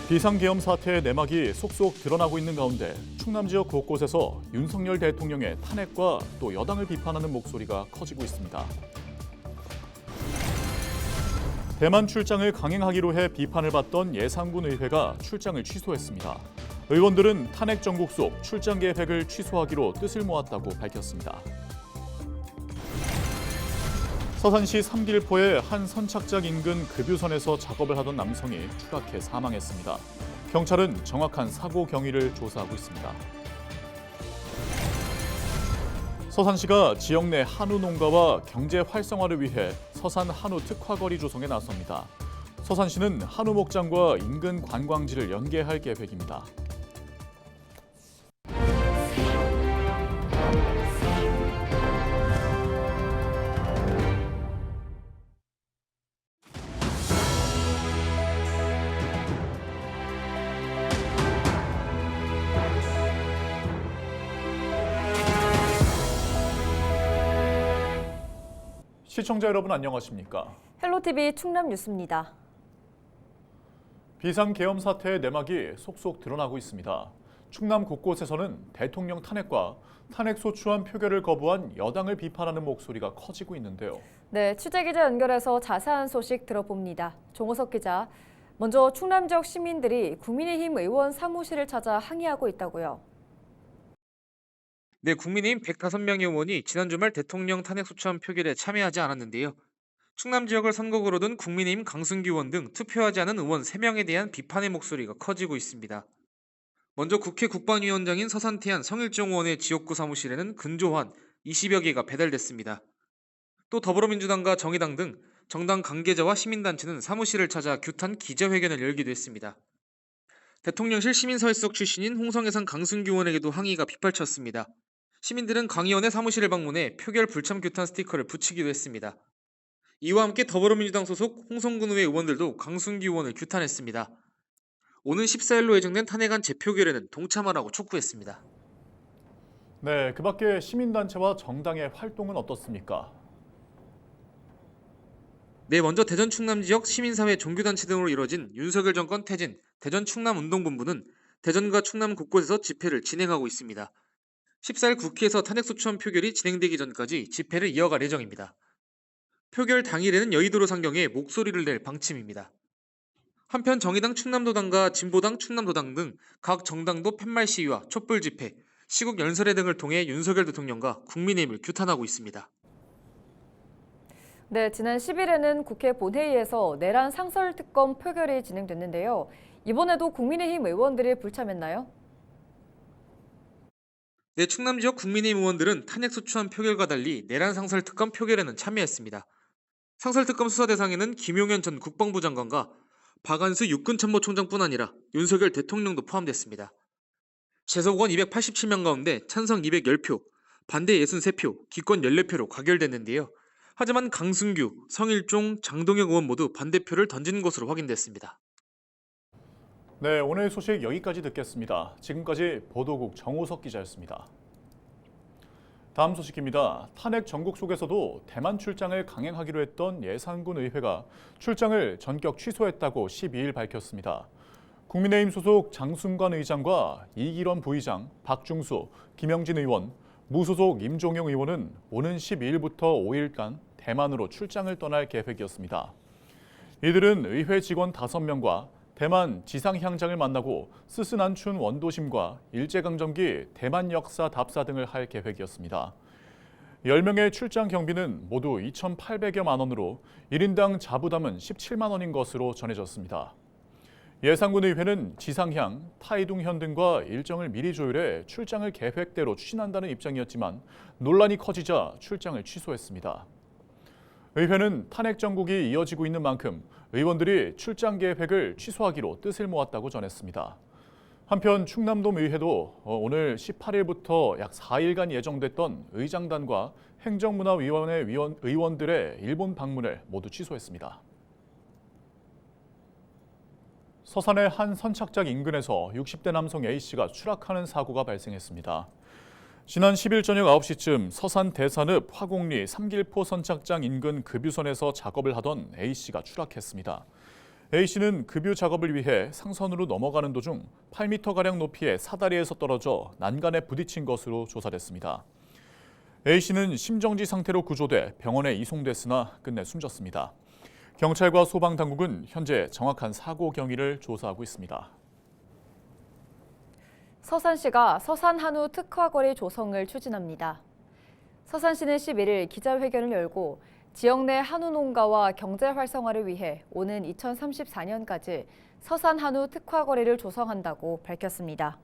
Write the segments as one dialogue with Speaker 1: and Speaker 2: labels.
Speaker 1: 비상계엄 사태의 내막이 속속 드러나고 있는 가운데 충남 지역 곳곳에서 윤석열 대통령의 탄핵과 또 여당을 비판하는 목소리가 커지고 있습니다. 대만 출장을 강행하기로 해 비판을 받던 예산군 의회가 출장을 취소했습니다. 의원들은 탄핵 정국 속 출장 계획을 취소하기로 뜻을 모았다고 밝혔습니다. 서산시 삼길포의 한 선착장 인근 급유선에서 작업을 하던 남성이 추락해 사망했습니다. 경찰은 정확한 사고 경위를 조사하고 있습니다. 서산시가 지역 내 한우 농가와 경제 활성화를 위해 서산 한우 특화거리 조성에 나섭니다. 서산시는 한우 목장과 인근 관광지를 연계할 계획입니다. 시청자 여러분 안녕하십니까?
Speaker 2: 헬로티비 충남 뉴스입니다.
Speaker 1: 비상계엄 사태의 내막이 속속 드러나고 있습니다. 충남 곳곳에서는 대통령 탄핵과 탄핵 소추안 표결을 거부한 여당을 비판하는 목소리가 커지고 있는데요.
Speaker 2: 네, 취재기자 연결해서 자세한 소식 들어봅니다. 종호석 기자, 먼저 충남 지역 시민들이 국민의힘 의원 사무실을 찾아 항의하고 있다고요.
Speaker 3: 네, 국민의힘 105명의 의원이 지난 주말 대통령 탄핵 소추안 표결에 참여하지 않았는데요. 충남 지역을 선거구로 둔 국민의힘 강승규 의원 등 투표하지 않은 의원 3명에 대한 비판의 목소리가 커지고 있습니다. 먼저 국회 국방위원장인 서산태안 성일종 의원의 지역구 사무실에는 근조한 20여 개가 배달됐습니다. 또 더불어민주당과 정의당 등 정당 관계자와 시민단체는 사무실을 찾아 규탄 기자회견을 열기도 했습니다. 대통령실 시민사회수석 출신인 홍성해상 강승규 의원에게도 항의가 빗발쳤습니다. 시민들은 강 의원의 사무실을 방문해 표결 불참 규탄 스티커를 붙이기도 했습니다. 이와 함께 더불어민주당 소속 홍성군 의회 의원들도 강승규 의원을 규탄했습니다. 오는 14일로 예정된 탄핵안 재표결에는 동참하라고 촉구했습니다.
Speaker 1: 네, 그 밖에 시민단체와 정당의 활동은 어떻습니까?
Speaker 3: 네, 먼저 대전 충남 지역 시민사회 종교단체 등으로 이뤄진 윤석열 정권 퇴진 대전 충남운동본부는 대전과 충남 곳곳에서 집회를 진행하고 있습니다. 14일 국회에서 탄핵소추안 표결이 진행되기 전까지 집회를 이어갈 예정입니다. 표결 당일에는 여의도로 상경해 목소리를 낼 방침입니다. 한편 정의당 충남도당과 진보당 충남도당 등 각 정당도 팻말 시위와 촛불 집회, 시국 연설회 등을 통해 윤석열 대통령과 국민의힘을 규탄하고 있습니다.
Speaker 2: 네, 지난 10일에는 국회 본회의에서 내란 상설특검 표결이 진행됐는데요. 이번에도 국민의힘 의원들이 불참했나요?
Speaker 3: 네, 충남 지역 국민의힘 의원들은 탄핵 소추안 표결과 달리 내란 상설특검 표결에는 참여했습니다. 상설특검 수사 대상에는 김용현 전 국방부 장관과 박안수 육군참모총장뿐 아니라 윤석열 대통령도 포함됐습니다. 재소권 287명 가운데 찬성 210표, 반대 63표, 기권 14표로 가결됐는데요. 하지만 강승규, 성일종, 장동혁 의원 모두 반대표를 던진 것으로 확인됐습니다.
Speaker 1: 네, 오늘 소식 여기까지 듣겠습니다. 지금까지 보도국 정호석 기자였습니다. 다음 소식입니다. 탄핵 전국 속에서도 대만 출장을 강행하기로 했던 예산군 의회가 출장을 전격 취소했다고 12일 밝혔습니다. 국민의힘 소속 장순관 의장과 이기런 부의장, 박중수, 김영진 의원, 무소속 임종영 의원은 오는 12일부터 5일간 대만으로 출장을 떠날 계획이었습니다. 이들은 의회 직원 5명과 대만 지상향장을 만나고 스스난춘 원도심과 일제강점기 대만 역사 답사 등을 할 계획이었습니다. 10명의 출장 경비는 모두 2,800여만 원으로 1인당 자부담은 17만 원인 것으로 전해졌습니다. 예산군 의회는 지상향, 타이둥현 등과 일정을 미리 조율해 출장을 계획대로 추진한다는 입장이었지만 논란이 커지자 출장을 취소했습니다. 의회는 탄핵 정국이 이어지고 있는 만큼 의원들이 출장 계획을 취소하기로 뜻을 모았다고 전했습니다. 한편 충남도 의회도 오늘 18일부터 약 4일간 예정됐던 의장단과 행정문화위원회 의원들의 일본 방문을 모두 취소했습니다. 서산의 한 선착장 인근에서 60대 남성 A씨가 추락하는 사고가 발생했습니다. 지난 10일 저녁 9시쯤 서산 대산읍 화곡리 삼길포 선착장 인근 급유선에서 작업을 하던 A씨가 추락했습니다. A씨는 급유 작업을 위해 상선으로 넘어가는 도중 8m가량 높이의 사다리에서 떨어져 난간에 부딪힌 것으로 조사됐습니다. A씨는 심정지 상태로 구조돼 병원에 이송됐으나 끝내 숨졌습니다. 경찰과 소방당국은 현재 정확한 사고 경위를 조사하고 있습니다.
Speaker 2: 서산시가 서산한우 특화거리 조성을 추진합니다. 서산시는 11일 기자회견을 열고 지역 내 한우 농가와 경제 활성화를 위해 오는 2034년까지 서산한우 특화거리를 조성한다고 밝혔습니다.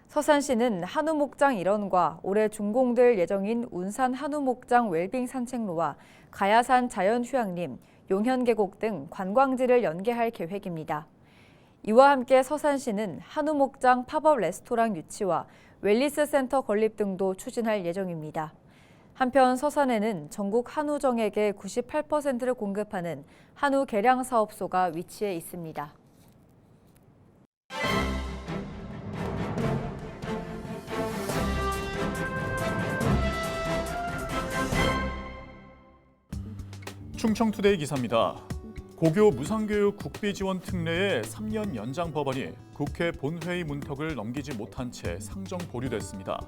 Speaker 2: 서산시는 한우 목장 일원과 올해 준공될 예정인 운산 한우 목장 웰빙 산책로와 가야산 자연휴양림, 용현계곡 등 관광지를 연계할 계획입니다. 이와 함께 서산시는 한우 목장 팝업 레스토랑 유치와 웰니스 센터 건립 등도 추진할 예정입니다. 한편 서산에는 전국 한우정액의 98%를 공급하는 한우 개량 사업소가 위치해 있습니다.
Speaker 1: 충청투데이 기사입니다. 고교 무상교육 국비지원 특례의 3년 연장 법안이 국회 본회의 문턱을 넘기지 못한 채 상정 보류됐습니다.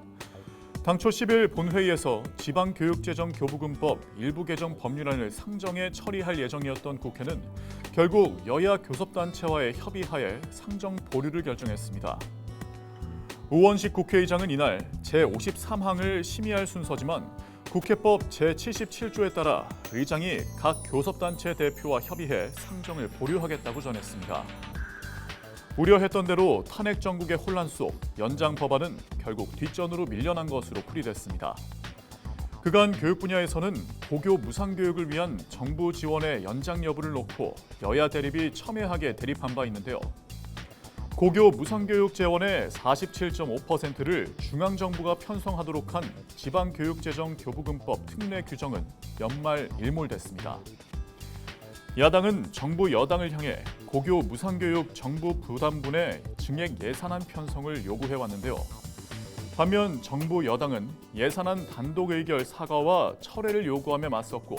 Speaker 1: 당초 10일 본회의에서 지방교육재정교부금법 일부 개정 법률안을 상정해 처리할 예정이었던 국회는 결국 여야 교섭단체와의 협의하에 상정 보류를 결정했습니다. 우원식 국회의장은 이날 제53항을 심의할 순서지만 국회법 제77조에 따라 의장이 각 교섭단체 대표와 협의해 상정을 보류하겠다고 전했습니다. 우려했던 대로 탄핵 정국의 혼란 속 연장 법안은 결국 뒷전으로 밀려난 것으로 풀이됐습니다. 그간 교육 분야에서는 고교 무상교육을 위한 정부 지원의 연장 여부를 놓고 여야 대립이 첨예하게 대립한 바 있는데요. 고교 무상교육 재원의 47.5%를 중앙정부가 편성하도록 한 지방교육재정교부금법 특례 규정은 연말 일몰됐습니다. 야당은 정부 여당을 향해 고교 무상교육 정부 부담분의 증액 예산안 편성을 요구해왔는데요. 반면 정부 여당은 예산안 단독 의결 사과와 철회를 요구하며 맞섰고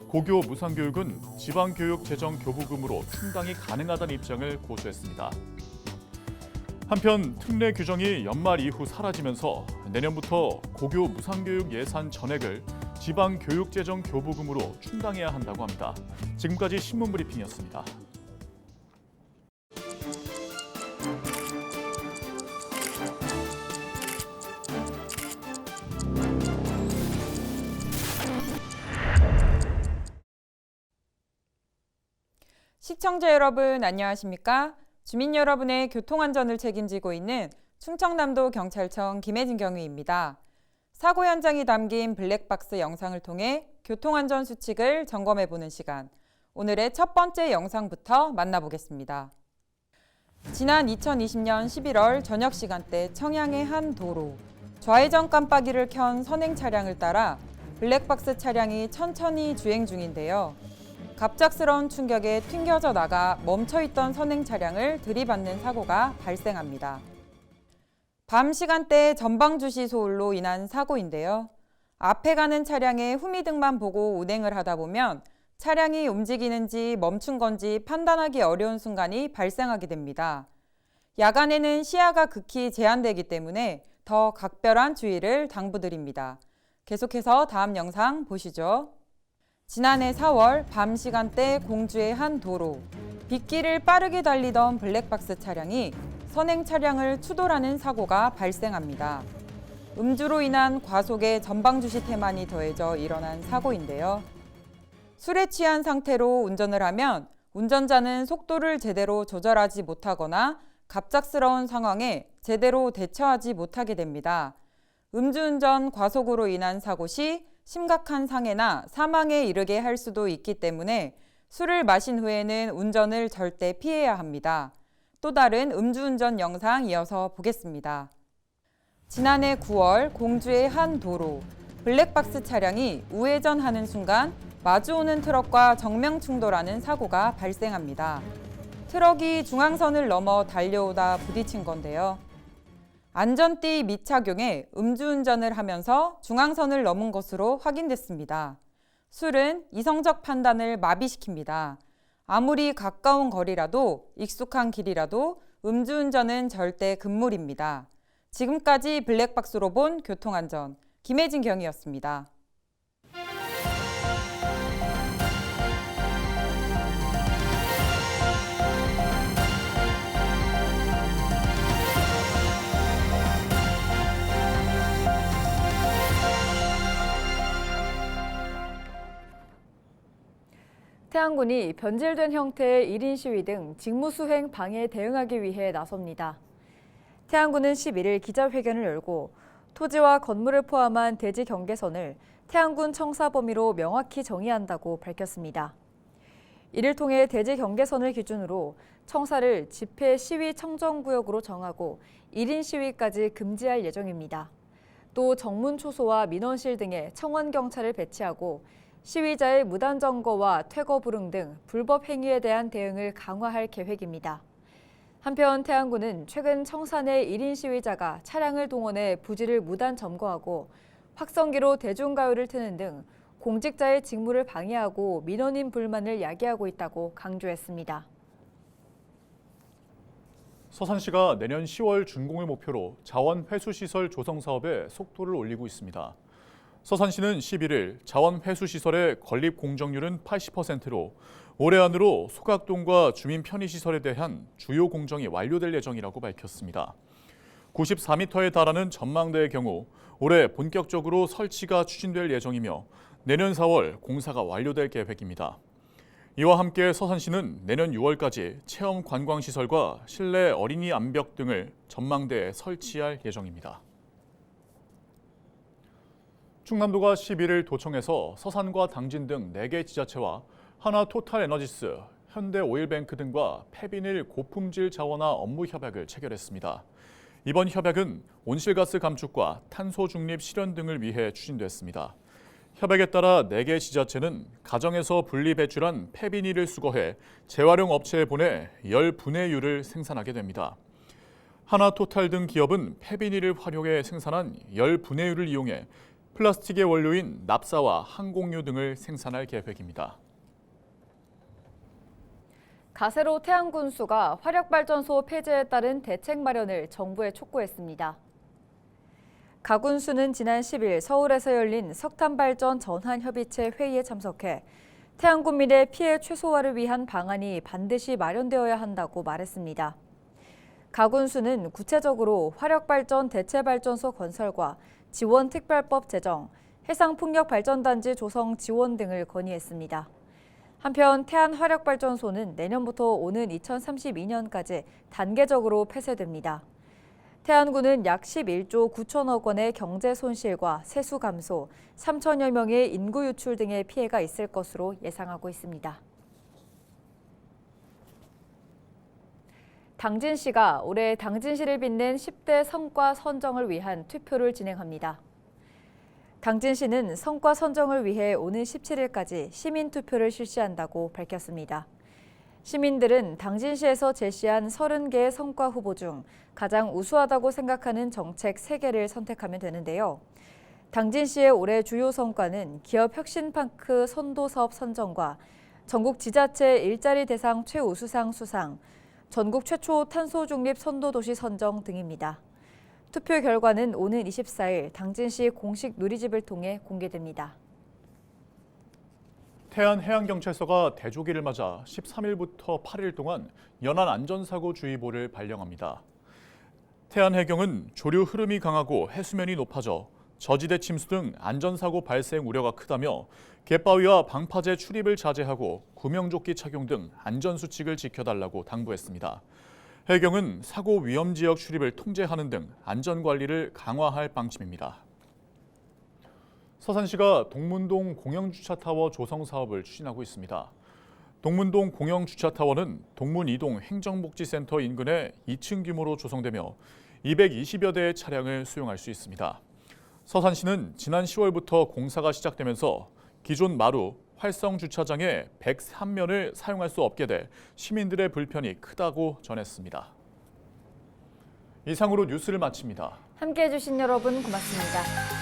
Speaker 1: 고교 무상교육은 지방교육재정교부금으로 충당이 가능하다는 입장을 고수했습니다. 한편 특례 규정이 연말 이후 사라지면서 내년부터 고교 무상교육 예산 전액을 지방교육재정교부금으로 충당해야 한다고 합니다. 지금까지 신문브리핑이었습니다.
Speaker 4: 시청자 여러분 안녕하십니까? 주민 여러분의 교통안전을 책임지고 있는 충청남도 경찰청 김혜진 경위입니다. 사고 현장이 담긴 블랙박스 영상을 통해 교통안전 수칙을 점검해보는 시간. 오늘의 첫 번째 영상부터 만나보겠습니다. 지난 2020년 11월 저녁 시간대 청양의 한 도로. 좌회전 깜빡이를 켠 선행 차량을 따라 블랙박스 차량이 천천히 주행 중인데요. 갑작스러운 충격에 튕겨져 나가 멈춰있던 선행 차량을 들이받는 사고가 발생합니다. 밤 시간대 전방 주시 소홀로 인한 사고인데요. 앞에 가는 차량의 후미등만 보고 운행을 하다 보면 차량이 움직이는지 멈춘 건지 판단하기 어려운 순간이 발생하게 됩니다. 야간에는 시야가 극히 제한되기 때문에 더 각별한 주의를 당부드립니다. 계속해서 다음 영상 보시죠. 지난해 4월 밤 시간대 공주의 한 도로. 빗길을 빠르게 달리던 블랙박스 차량이 선행 차량을 추돌하는 사고가 발생합니다. 음주로 인한 과속의 전방주시 태만이 더해져 일어난 사고인데요. 술에 취한 상태로 운전을 하면 운전자는 속도를 제대로 조절하지 못하거나 갑작스러운 상황에 제대로 대처하지 못하게 됩니다. 음주운전 과속으로 인한 사고 시 심각한 상해나 사망에 이르게 할 수도 있기 때문에 술을 마신 후에는 운전을 절대 피해야 합니다. 또 다른 음주운전 영상 이어서 보겠습니다. 지난해 9월 공주의 한 도로. 블랙박스 차량이 우회전하는 순간 마주오는 트럭과 정면 충돌하는 사고가 발생합니다. 트럭이 중앙선을 넘어 달려오다 부딪힌 건데요. 안전띠 미착용에 음주운전을 하면서 중앙선을 넘은 것으로 확인됐습니다. 술은 이성적 판단을 마비시킵니다. 아무리 가까운 거리라도 익숙한 길이라도 음주운전은 절대 금물입니다. 지금까지 블랙박스로 본 교통안전 김혜진 경위였습니다.
Speaker 2: 태안군이 변질된 형태의 1인 시위 등 직무수행 방해에 대응하기 위해 나섭니다. 태안군은 11일 기자회견을 열고 토지와 건물을 포함한 대지 경계선을 태안군 청사 범위로 명확히 정의한다고 밝혔습니다. 이를 통해 대지 경계선을 기준으로 청사를 집회 시위 청정구역으로 정하고 1인 시위까지 금지할 예정입니다. 또 정문 초소와 민원실 등에 청원 경찰을 배치하고 시위자의 무단 점거와 퇴거 불응 등 불법 행위에 대한 대응을 강화할 계획입니다. 한편 태안군은 최근 청사 내 1인 시위자가 차량을 동원해 부지를 무단 점거하고 확성기로 대중가요를 트는 등 공직자의 직무를 방해하고 민원인 불만을 야기하고 있다고 강조했습니다.
Speaker 1: 서산시가 내년 10월 준공을 목표로 자원 회수 시설 조성 사업에 속도를 올리고 있습니다. 서산시는 11일 자원 회수 시설의 건립 공정률은 80%로 올해 안으로 소각동과 주민 편의 시설에 대한 주요 공정이 완료될 예정이라고 밝혔습니다. 94m에 달하는 전망대의 경우 올해 본격적으로 설치가 추진될 예정이며 내년 4월 공사가 완료될 계획입니다. 이와 함께 서산시는 내년 6월까지 체험 관광시설과 실내 어린이 암벽 등을 전망대에 설치할 예정입니다. 충남도가 11일 도청에서 서산과 당진 등 4개 지자체와 하나토탈에너지스, 현대오일뱅크 등과 폐비닐 고품질 자원화 업무 협약을 체결했습니다. 이번 협약은 온실가스 감축과 탄소 중립 실현 등을 위해 추진됐습니다. 협약에 따라 4개 지자체는 가정에서 분리 배출한 폐비닐을 수거해 재활용 업체에 보내 열 분해유를 생산하게 됩니다. 하나토탈 등 기업은 폐비닐을 활용해 생산한 열 분해유를 이용해 플라스틱의 원료인 납사와 항공유 등을 생산할 계획입니다.
Speaker 2: 가세로 태안군수가 화력발전소 폐지에 따른 대책 마련을 정부에 촉구했습니다. 가군수는 지난 10일 서울에서 열린 석탄발전 전환협의체 회의에 참석해 태안군민의 피해 최소화를 위한 방안이 반드시 마련되어야 한다고 말했습니다. 가군수는 구체적으로 화력발전 대체발전소 건설과 지원특별법 제정, 해상풍력발전단지 조성 지원 등을 건의했습니다. 한편 태안화력발전소는 내년부터 오는 2032년까지 단계적으로 폐쇄됩니다. 태안군은 약 11조 9천억 원의 경제 손실과 세수 감소, 3천여 명의 인구 유출 등의 피해가 있을 것으로 예상하고 있습니다. 당진시가 올해 당진시를 빛낸 10대 성과 선정을 위한 투표를 진행합니다. 당진시는 성과 선정을 위해 오는 17일까지 시민투표를 실시한다고 밝혔습니다. 시민들은 당진시에서 제시한 30개의 성과 후보 중 가장 우수하다고 생각하는 정책 3개를 선택하면 되는데요. 당진시의 올해 주요 성과는 기업혁신파크 선도사업 선정과 전국 지자체 일자리 대상 최우수상 수상, 전국 최초 탄소 중립 선도도시 선정 등입니다. 투표 결과는 오는 24일 당진시 공식 누리집을 통해 공개됩니다.
Speaker 1: 태안해양경찰서가 대조기를 맞아 13일부터 8일 동안 연안 안전사고주의보를 발령합니다. 태안해경은 조류 흐름이 강하고 해수면이 높아져 저지대 침수 등 안전사고 발생 우려가 크다며 갯바위와 방파제 출입을 자제하고 구명조끼 착용 등 안전수칙을 지켜달라고 당부했습니다. 해경은 사고 위험 지역 출입을 통제하는 등 안전관리를 강화할 방침입니다. 서산시가 동문동 공영주차타워 조성 사업을 추진하고 있습니다. 동문동 공영주차타워는 동문 이동 행정복지센터 인근에 2층 규모로 조성되며 220여 대의 차량을 수용할 수 있습니다. 서산시는 지난 10월부터 공사가 시작되면서 기존 마루, 활성 주차장의 103면을 사용할 수 없게 돼 시민들의 불편이 크다고 전했습니다. 이상으로 뉴스를 마칩니다.
Speaker 2: 함께해 주신 여러분 고맙습니다.